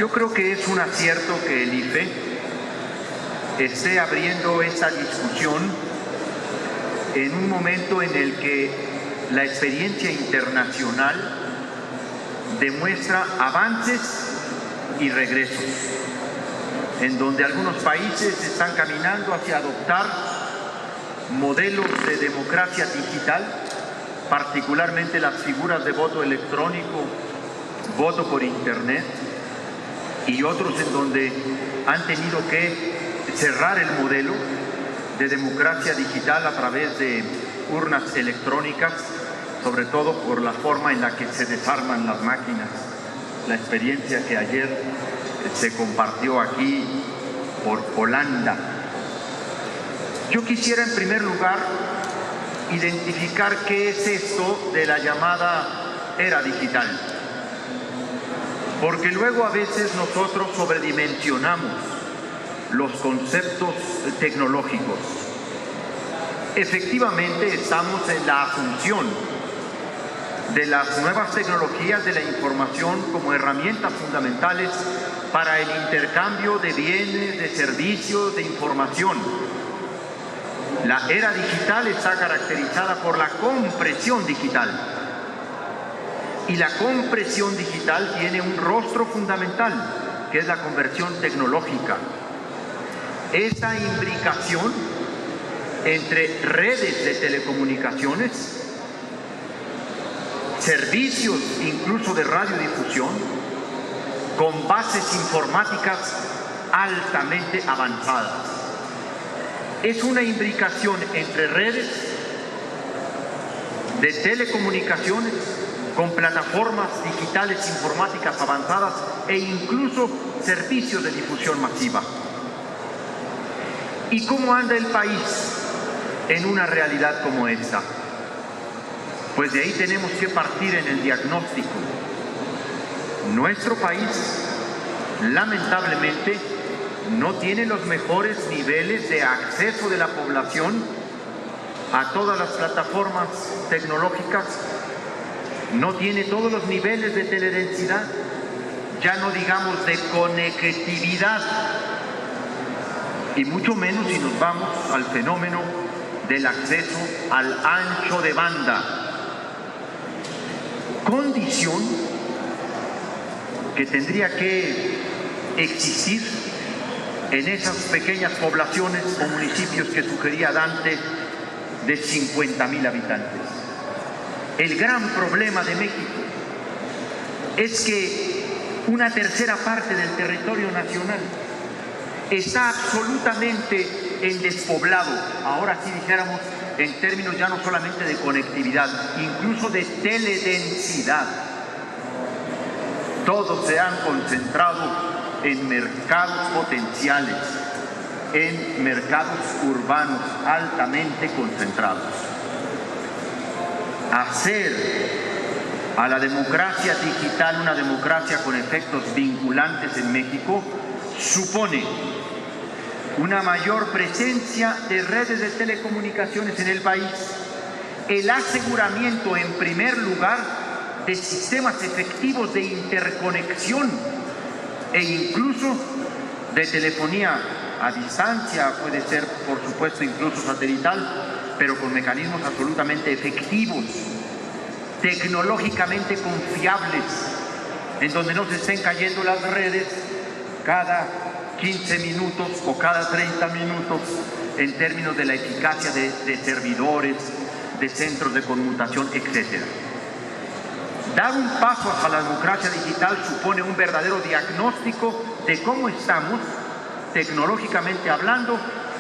Yo creo que es un acierto que el IFE esté abriendo esta discusión en un momento en el que la experiencia internacional demuestra avances y regresos, en donde algunos países están caminando hacia adoptar modelos de democracia digital, particularmente las figuras de voto electrónico, voto por internet, y otros en donde han tenido que cerrar el modelo de democracia digital a través de urnas electrónicas, sobre todo por la forma en la que se desarman las máquinas. La experiencia que ayer se compartió aquí por Holanda. Yo quisiera en primer lugar identificar qué es esto de la llamada era digital, porque luego a veces nosotros sobredimensionamos los conceptos tecnológicos. Efectivamente estamos en la asunción de las nuevas tecnologías de la información como herramientas fundamentales para el intercambio de bienes, de servicios, de información. La era digital está caracterizada por la compresión digital. Y la compresión digital tiene un rostro fundamental, que es la conversión tecnológica. Esa imbricación entre redes de telecomunicaciones, servicios incluso de radiodifusión, con bases informáticas altamente avanzadas. Es una imbricación entre redes de telecomunicaciones con plataformas digitales informáticas avanzadas e incluso servicios de difusión masiva. ¿Y cómo anda el país en una realidad como esta? Pues de ahí tenemos que partir en el diagnóstico. Nuestro país, lamentablemente, no tiene los mejores niveles de acceso de la población a todas las plataformas tecnológicas, no tiene todos los niveles de teledensidad, ya no digamos de conectividad, y mucho menos si nos vamos al fenómeno del acceso al ancho de banda, condición que tendría que existir en esas pequeñas poblaciones o municipios que sugería Dante de 50,000 habitantes. El gran problema de México es que una tercera parte del territorio nacional está absolutamente en despoblado, ahora sí dijéramos en términos ya no solamente de conectividad, incluso de teledensidad. Todos se han concentrado en mercados potenciales, en mercados urbanos altamente concentrados. Hacer a la democracia digital una democracia con efectos vinculantes en México supone una mayor presencia de redes de telecomunicaciones en el país, el aseguramiento en primer lugar de sistemas efectivos de interconexión e incluso de telefonía a distancia, puede ser por supuesto incluso satelital, pero con mecanismos absolutamente efectivos, tecnológicamente confiables, en donde no se estén cayendo las redes cada 15 minutos o cada 30 minutos en términos de la eficacia de servidores, de centros de conmutación, etc. Dar un paso hacia la democracia digital supone un verdadero diagnóstico de cómo estamos, tecnológicamente hablando,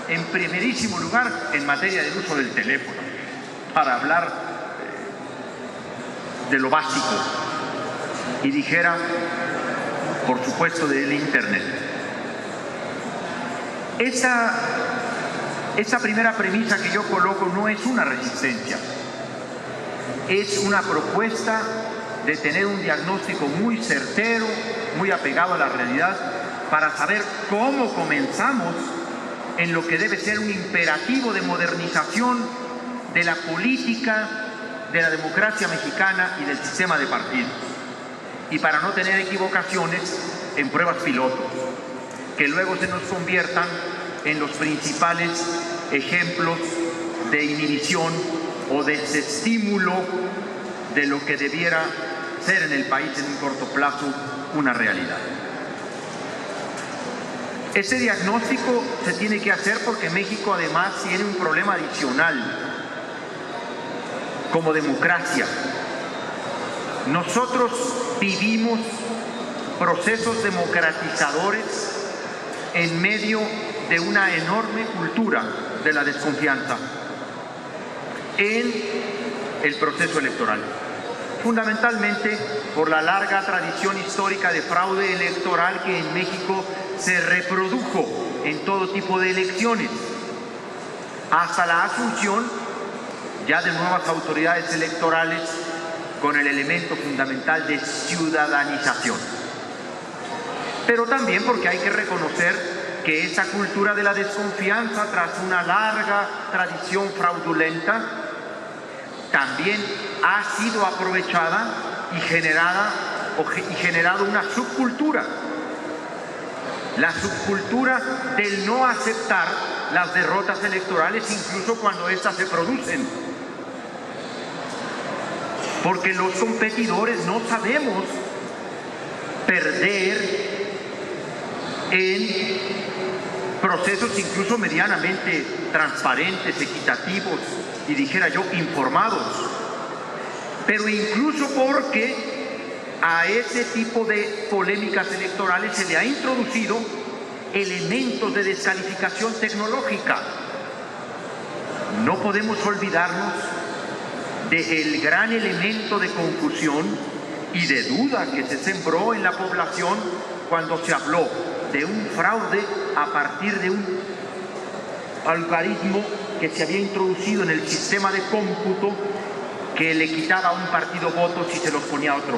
en primerísimo lugar en materia del uso del teléfono, para hablar de lo básico, y dijera, por supuesto, del Internet. Esa primera premisa que yo coloco no es una resistencia, es una propuesta de tener un diagnóstico muy certero, muy apegado a la realidad, para saber cómo comenzamos en lo que debe ser un imperativo de modernización de la política, de la democracia mexicana y del sistema de partidos. y para no tener equivocaciones en pruebas piloto, que luego se nos conviertan en los principales ejemplos de inhibición o desestímulo de lo que debiera ser en el país en un corto plazo una realidad. Ese diagnóstico se tiene que hacer porque México además tiene un problema adicional como democracia. Nosotros vivimos procesos democratizadores en medio de una enorme cultura de la desconfianza en el proceso electoral, fundamentalmente por la larga tradición histórica de fraude electoral que en México se reprodujo en todo tipo de elecciones, hasta la asunción ya de nuevas autoridades electorales con el elemento fundamental de ciudadanización. Pero también porque hay que reconocer que esa cultura de la desconfianza, tras una larga tradición fraudulenta, también ha sido aprovechada y generado una subcultura. La subcultura del no aceptar las derrotas electorales, incluso cuando éstas se producen. Porque los competidores no sabemos perder en procesos incluso medianamente transparentes, equitativos y, dijera yo, informados. Pero incluso porque a ese tipo de polémicas electorales se le ha introducido elementos de descalificación tecnológica. No podemos olvidarnos del gran elemento de confusión y de duda que se sembró en la población cuando se habló de un fraude a partir de un algoritmo que se había introducido en el sistema de cómputo que le quitaba a un partido votos y se los ponía a otro.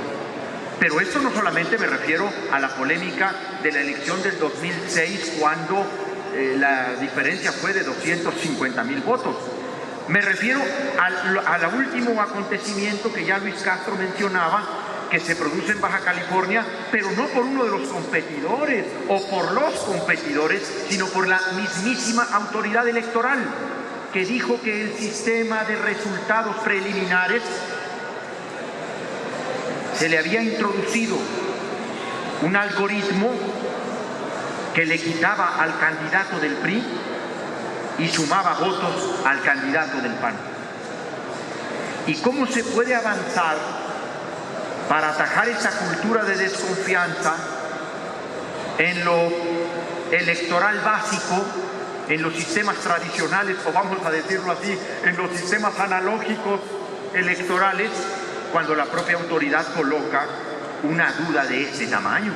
Pero esto no solamente me refiero a la polémica de la elección del 2006, cuando la diferencia fue de 250,000 votos. Me refiero al último acontecimiento que ya Luis Castro mencionaba, que se produce en Baja California, pero no por uno de los competidores o por los competidores, sino por la mismísima autoridad electoral, que dijo que el sistema de resultados preliminares se le había introducido un algoritmo que le quitaba al candidato del PRI y sumaba votos al candidato del PAN. ¿Y cómo se puede avanzar para atajar esa cultura de desconfianza en lo electoral básico, en los sistemas tradicionales, o vamos a decirlo así, en los sistemas analógicos electorales, cuando la propia autoridad coloca una duda de ese tamaño?